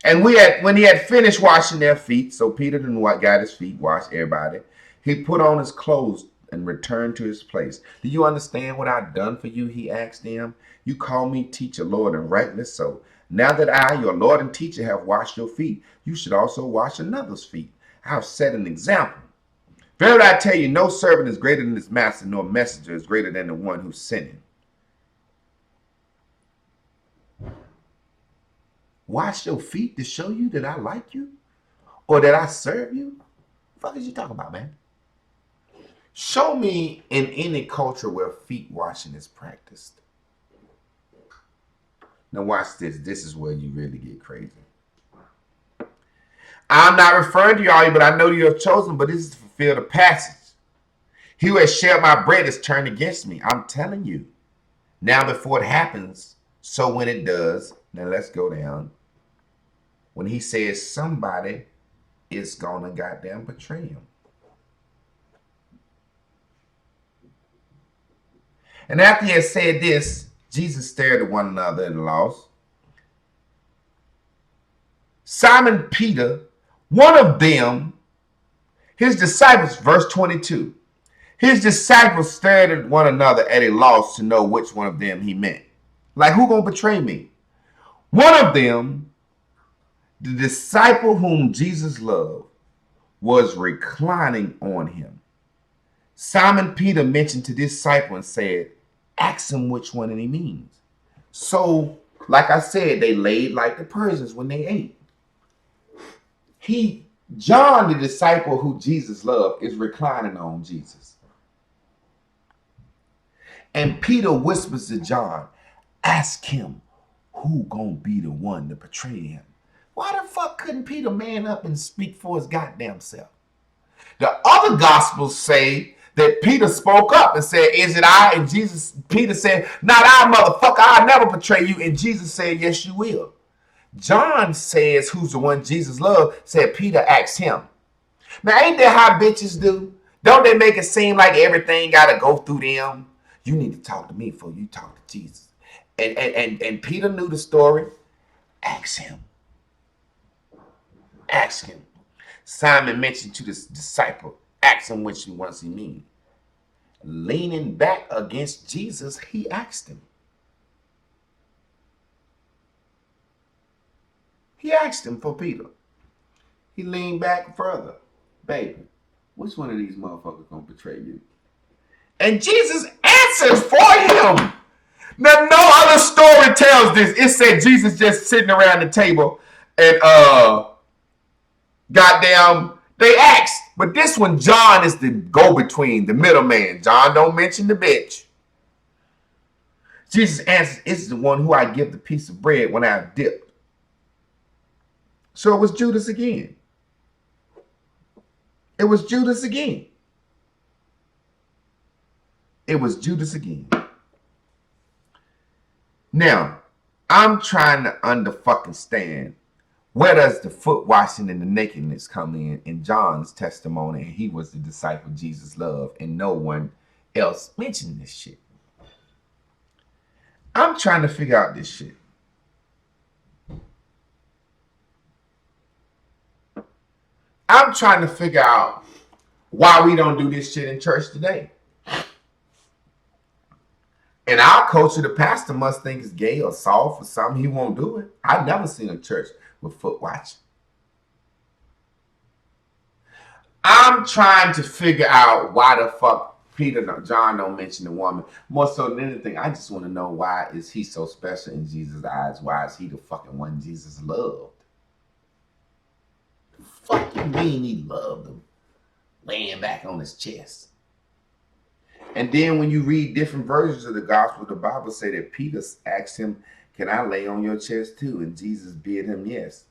And when he had finished washing their feet, so Peter didn't got his feet washed, everybody, he put on his clothes and returned to his place. Do you understand what I've done for you? He asked them. You call me teacher, Lord, and rightly so. Now that I, your Lord and teacher, have washed your feet, you should also wash another's feet. I have set an example. Verily I tell you, no servant is greater than his master, nor messenger is greater than the one who sent him. Wash your feet to show you that I like you? Or that I serve you? What the fuck is you talking about, man? Show me in any culture where feet washing is practiced. Now watch this. This is where you really get crazy. I'm not referring to y'all, but I know you have chosen, but this is to fulfill the passage. He who has shared my bread is turned against me. I'm telling you. Now before it happens, so when it does, now let's go down. When he says somebody is gonna goddamn betray him. And after he had said this, Jesus stared at one another and lost. Simon Peter, one of them, his disciples, verse 22, his disciples stared at one another at a loss to know which one of them he meant. Like, who gonna betray me? One of them, the disciple whom Jesus loved, was reclining on him. Simon Peter mentioned to this disciple and said, ask him which one he means. So, like I said, they laid like the Persians when they ate. John, the disciple who Jesus loved, is reclining on Jesus. And Peter whispers to John, ask him who gonna be the one to betray him. Why the fuck couldn't Peter man up and speak for his goddamn self? The other gospels say that Peter spoke up and said, is it I? And Peter said, not I, motherfucker, I'll never betray you. And Jesus said, yes, you will. John says, who's the one Jesus loved, said Peter asked him. Now, ain't that how bitches do? Don't they make it seem like everything got to go through them? You need to talk to me before you talk to Jesus. And Peter knew the story. Ask him. Ask him. Simon mentioned to this disciple, ask him which he mean. Leaning back against Jesus, he asked him. He asked him for Peter. He leaned back further. Baby, which one of these motherfuckers gonna betray you? And Jesus answers for him. Now, no other story tells this. It said Jesus just sitting around the table and goddamn, they asked. But this one, John is the go-between, the middleman. John don't mention the bitch. Jesus answers, it's the one who I give the piece of bread when I've dipped. So it was Judas again. It was Judas again. It was Judas again. Now, I'm trying to understand where does the foot washing and the nakedness come in John's testimony? And he was the disciple Jesus loved, and no one else mentioned this shit. I'm trying to figure out this shit. I'm trying to figure out why we don't do this shit in church today. In our culture, the pastor must think it's gay or soft or something. He won't do it. I've never seen a church with foot washing. I'm trying to figure out why the fuck John don't mention the woman. More so than anything, I just want to know, why is he so special in Jesus' eyes? Why is he the fucking one Jesus loved? The fuck you mean he loved him? Laying back on his chest. And then when you read different versions of the gospel, the Bible say that Peter asked him, can I lay on your chest too? And Jesus bid him yes.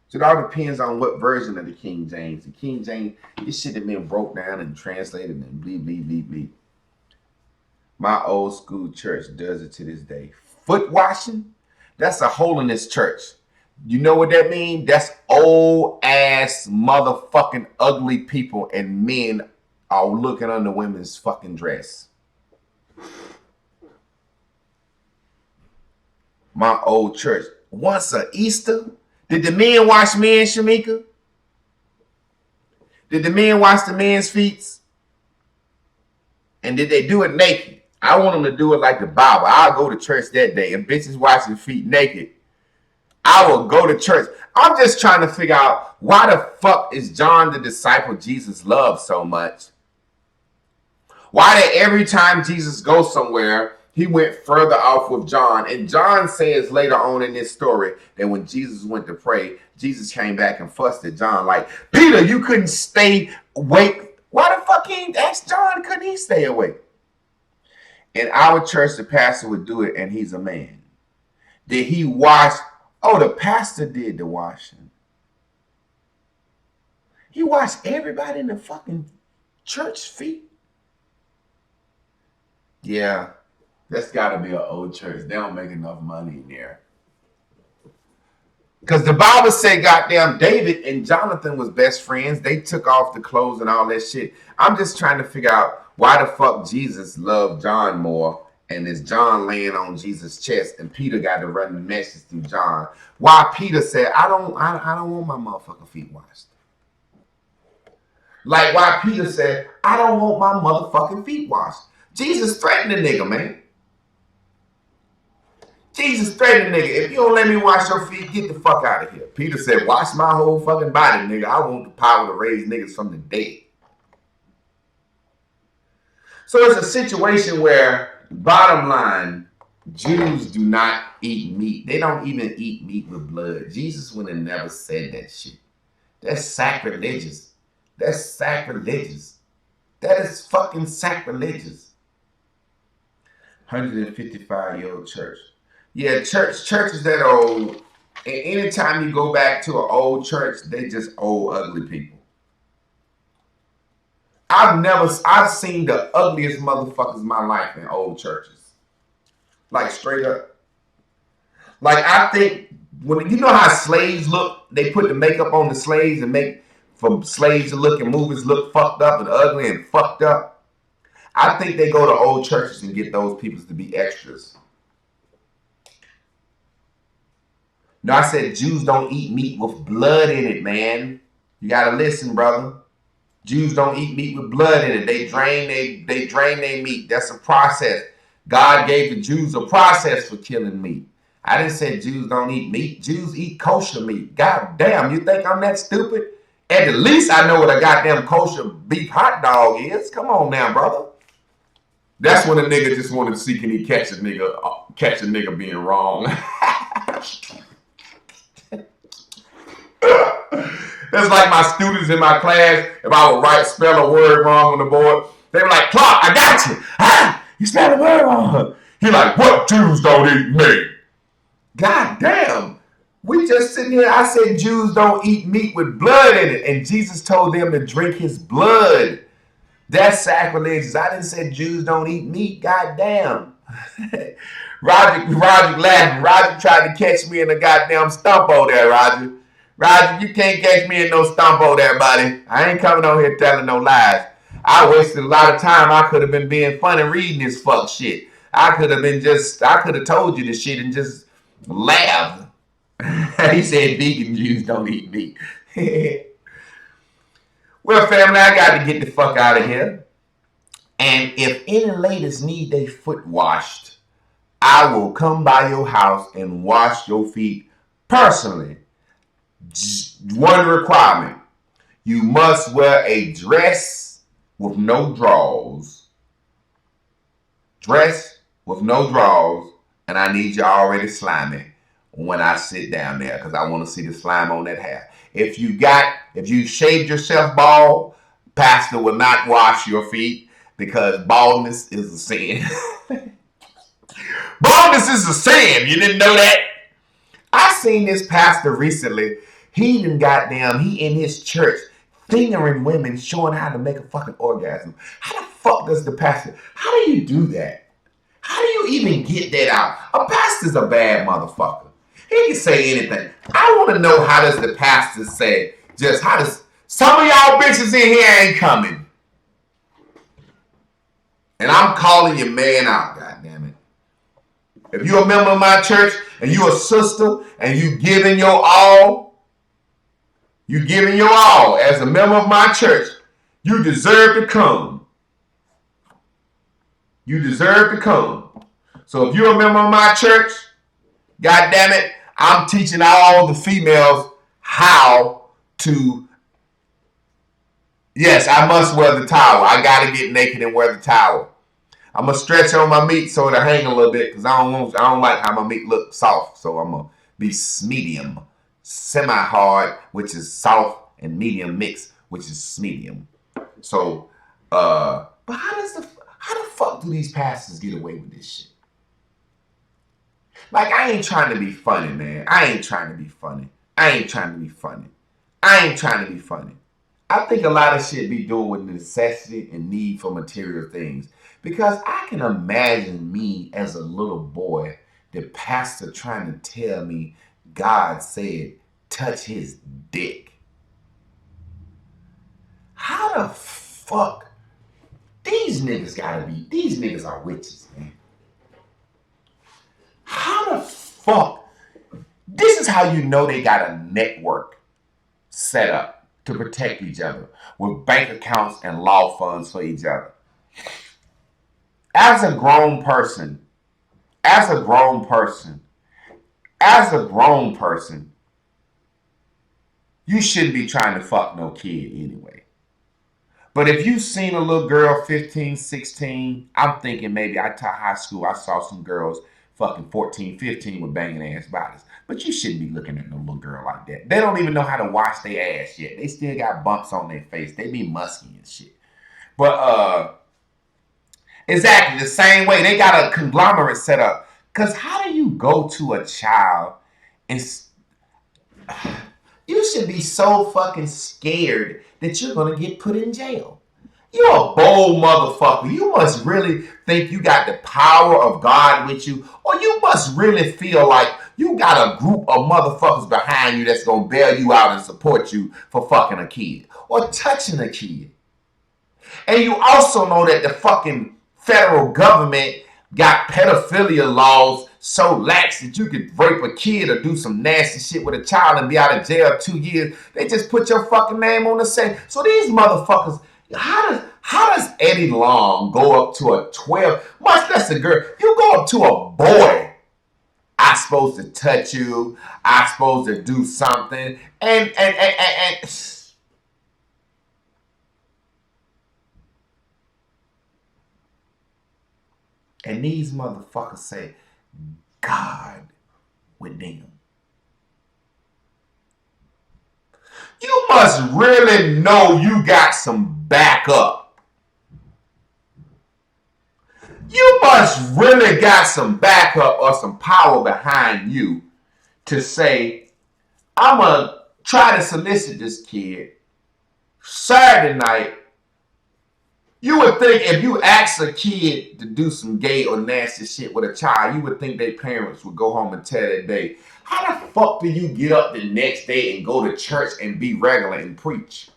So it all depends on what version of the King James. The King James, this shit had been broke down and translated and bleep, bleep, bleep, bleep. My old school church does it to this day. Foot washing? That's a holiness church. You know what that means? That's old ass motherfucking ugly people and men are looking under women's fucking dress. My old church. Once a Easter, did the men wash men, Shamika? Did the men wash the men's feet? And did they do it naked? I want them to do it like the Bible. I'll go to church that day and bitches washing feet naked. I will go to church. I'm just trying to figure out why the fuck is John the disciple Jesus loved so much? Why did every time Jesus goes somewhere, he went further off with John? And John says later on in this story that when Jesus went to pray, Jesus came back and fussed at John like, Peter, you couldn't stay awake. Why the fuck he asked John, couldn't he stay awake? In our church, the pastor would do it, and he's a man. Did he wash? Oh, the pastor did the washing. He washed everybody in the fucking church feet. Yeah, that's got to be an old church. They don't make enough money in there. Because the Bible said, goddamn, David and Jonathan was best friends. They took off the clothes and all that shit. I'm just trying to figure out why the fuck Jesus loved John more, and is John laying on Jesus' chest, and Peter got to run the message through John. Why Peter said, I don't want my motherfucking feet washed. Like why Peter said, I don't want my motherfucking feet washed. Jesus threatened the nigga, man. Jesus threatened the nigga. If you don't let me wash your feet, get the fuck out of here. Peter said, wash my whole fucking body, nigga. I want the power to raise niggas from the dead. So it's a situation where, bottom line, Jews do not eat meat. They don't even eat meat with blood. Jesus would have never said that shit. That's sacrilegious. That's sacrilegious. That is fucking sacrilegious. 155-year-old church. Yeah, churches that old. And anytime you go back to an old church, they just old ugly people. I've seen the ugliest motherfuckers in my life in old churches. Like straight up. Like I think when you know how slaves look, they put the makeup on the slaves and make for slaves to look and movies look fucked up and ugly and fucked up. I think they go to old churches and get those people to be extras. No, I said Jews don't eat meat with blood in it, man. You gotta listen, brother. Jews don't eat meat with blood in it. They drain their meat. That's a process. God gave the Jews a process for killing meat. I didn't say Jews don't eat meat. Jews eat kosher meat. God damn, you think I'm that stupid? At the least I know what a goddamn kosher beef hot dog is. Come on now, brother. That's when a nigga just wanted to see can he catch a nigga being wrong. That's like my students in my class. If I would spell a word wrong on the board, they were like, Clark, I got you. Ah, you spelled a word wrong. He like, what Jews don't eat meat? God damn. We just sitting here. I said Jews don't eat meat with blood in it. And Jesus told them to drink his blood. That's sacrilegious. I didn't say Jews don't eat meat. God damn. Roger laughing. Roger tried to catch me in a goddamn stumpo there, Roger. Roger, you can't catch me in no stumpo there, buddy. I ain't coming on here telling no lies. I wasted a lot of time. I could have been being funny reading this fuck shit. I could have told you this shit and just laughed. He said vegan Jews don't eat meat. Well, family, I got to get the fuck out of here. And if any ladies need their foot washed, I will come by your house and wash your feet personally. One requirement. You must wear a dress with no drawers. Dress with no drawers. And I need you already slimy when I sit down there because I want to see the slime on that hair. If you shaved yourself bald, pastor will not wash your feet because baldness is a sin. Baldness is a sin. You didn't know that? I seen this pastor recently. He in his church fingering women, showing how to make a fucking orgasm. How the fuck does the pastor, how do you do that? How do you even get that out? A pastor's a bad motherfucker. He can say anything. I want to know, how does the pastor say, just how does, some of y'all bitches in here ain't coming. And I'm calling your man out, goddammit. If you're a member of my church and you're a sister and you giving your all as a member of my church, you deserve to come. You deserve to come. So if you're a member of my church, goddammit, I'm teaching all the females how to, yes, I must wear the towel. I gotta get naked and wear the towel. I'm gonna stretch on my meat so it'll hang a little bit because I don't like how my meat looks soft. So I'm gonna be medium, semi-hard, which is soft, and medium mix, which is medium. So, but how the fuck do these pastors get away with this shit? Like, I ain't trying to be funny, man. I ain't trying to be funny. I think a lot of shit be doing with necessity and need for material things. Because I can imagine me as a little boy, the pastor trying to tell me God said, touch his dick. How the fuck? These niggas are witches, man. How the fuck? This is how you know they got a network set up to protect each other with bank accounts and law funds for each other. As a grown person, you shouldn't be trying to fuck no kid anyway. But if you've seen a little girl, 15, 16, I'm thinking maybe I taught high school, I saw some girls fucking 14, 15 with banging ass bodies. But you shouldn't be looking at no little girl like that. They don't even know how to wash their ass yet. They still got bumps on their face. They be musky and shit. But, exactly the same way. They got a conglomerate set up. Because how do you go to a child and... You should be so fucking scared that you're going to get put in jail. You're a bold motherfucker. You must really think you got the power of God with you. Or you must really feel like you got a group of motherfuckers behind you that's going to bail you out and support you for fucking a kid. Or touching a kid. And you also know that the fucking federal government got pedophilia laws so lax that you could rape a kid or do some nasty shit with a child and be out of jail 2 years. They just put your fucking name on the same. So these motherfuckers, how does Eddie Long go up to a 12, much less a girl, you go up to a boy, I'm supposed to touch you, I'm supposed to do something, and these motherfuckers say, God with them. You must really know you got some backup. You must really got some backup or some power behind you to say, I'm going to try to solicit this kid Saturday night. You would think if you ask a kid to do some gay or nasty shit with a child, you would think their parents would go home and tell that day. How the fuck do you get up the next day and go to church and be regular and preach?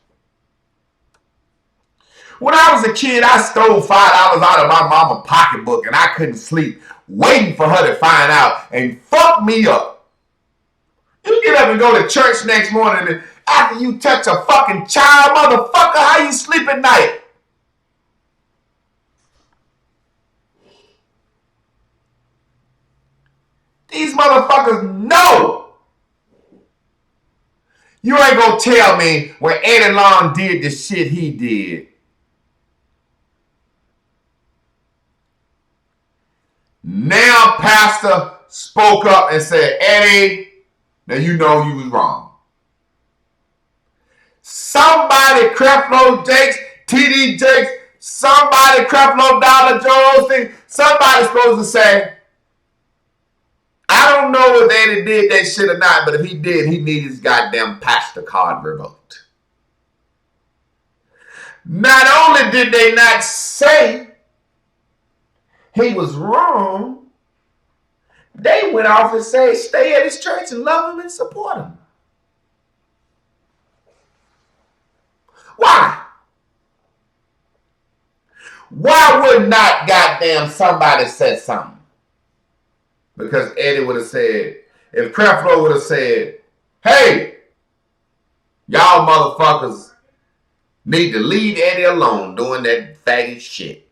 When I was a kid, I stole $5 out of my mama's pocketbook and I couldn't sleep, waiting for her to find out and fuck me up. You get up and go to church next morning and after you touch a fucking child, motherfucker, how you sleep at night? These motherfuckers know. You ain't gonna tell me when Eddie Long did the shit he did. Now pastor spoke up and said, Eddie, now you know you was wrong. Somebody, Creflo Jakes, TD Jakes, somebody, Creflo Dollar Jones, somebody's supposed to say, I don't know if Eddie did that shit or not, but if he did, he needs his goddamn pastor card revoked. Not only did they not say he was wrong, they went off and said, stay at his church and love him and support him. Why? Why would not goddamn somebody say something? Because Eddie would have said, if Creflo would have said, hey, y'all motherfuckers need to leave Eddie alone doing that faggot shit.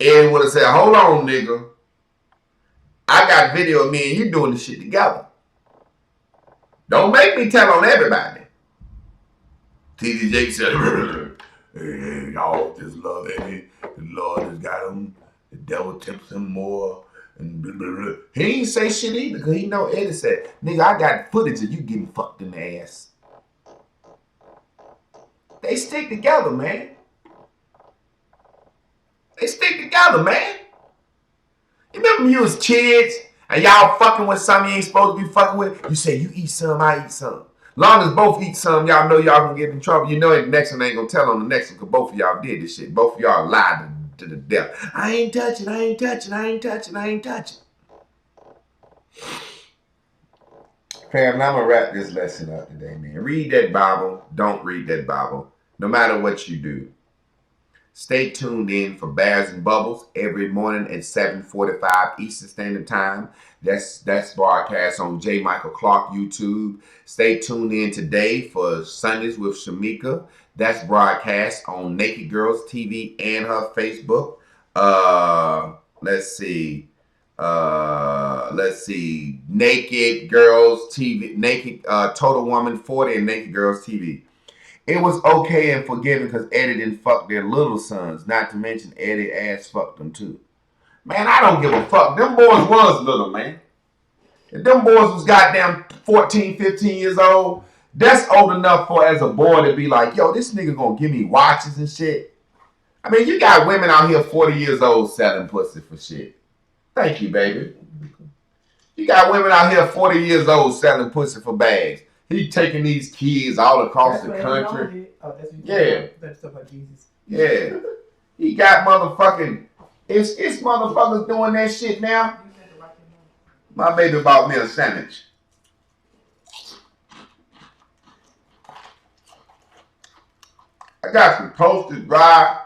Eddie would have said, hold on, nigga. I got video of me and you doing this shit together. Don't make me tell on everybody. TD Jakes said, hey, y'all just love Eddie. The Lord has got him. The devil tempts him more. And blah, blah, blah. He ain't say shit either because he know Eddie said, nigga, I got footage of you getting fucked in the ass. They stick together, man. They stick together, man. You remember when you was kids and y'all fucking with something you ain't supposed to be fucking with? You say, you eat some, I eat some. Long as both eat some, y'all know y'all gonna get in trouble. You know the next one ain't gonna tell on the next one because both of y'all did this shit. Both of y'all lied to the death. I ain't touching, I ain't touching, I ain't touching, I ain't touching. Fam, I'm gonna wrap this lesson up today, man. Read that Bible. Don't read that Bible. No matter what you do. Stay tuned in for Bears and Bubbles every morning at 7:45 Eastern Standard Time. That's broadcast on J. Michael Clark YouTube. Stay tuned in today for Sundays with Shamika. That's broadcast on Naked Girls TV and her Facebook. Let's see. Naked Girls TV, Naked Total Woman 40 and Naked Girls TV. It was okay and forgiven because Eddie didn't fuck their little sons. Not to mention Eddie ass fucked them too. Man, I don't give a fuck. Them boys was little, man. If them boys was goddamn 14, 15 years old, that's old enough for as a boy to be like, yo, this nigga gonna give me watches and shit. I mean, you got women out here 40 years old selling pussy for shit. Thank you, baby. You got women out here 40 years old selling pussy for bags. He taking these kids all across the country. Oh, that's what yeah. That's stuff about Jesus. Yeah. He got motherfucking, it's motherfuckers doing that shit now. My baby bought me a sandwich. I got some toasted rye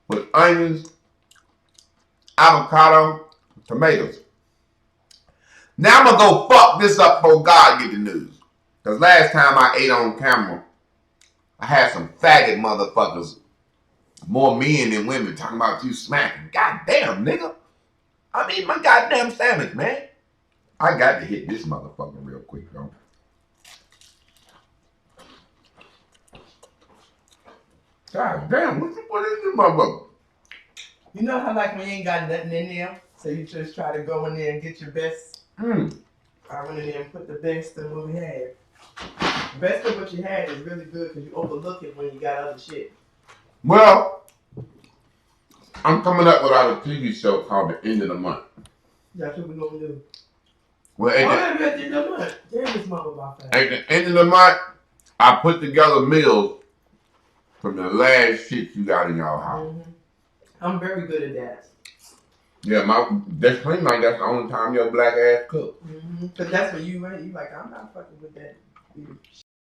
with onions, avocado, tomatoes. Now I'm gonna go fuck this up before God get the news. Because last time I ate on camera, I had some faggot motherfuckers, more men than women, talking about you smacking. Goddamn, nigga. I'm eating my goddamn sandwich, man. I got to hit this motherfucker real quick, though. God damn, what is this motherfucker? You know how like when you ain't got nothing in there, so you just try to go in there and get your best? I went in there and put the best of what we had. The best of what you had is really good because you overlook it when you got other shit. Well, I'm coming up with our TV show called The End of the Month. That's what we're going to do. Well, at the end of the month. Damn, this mother about that. At the end of the month, I put together meals from the last shit you got in your house. Mm-hmm. I'm very good at that. Yeah, that's clean like that's the only time your black ass cook. Mm-hmm. Cause that's what you like. I'm not fucking with that.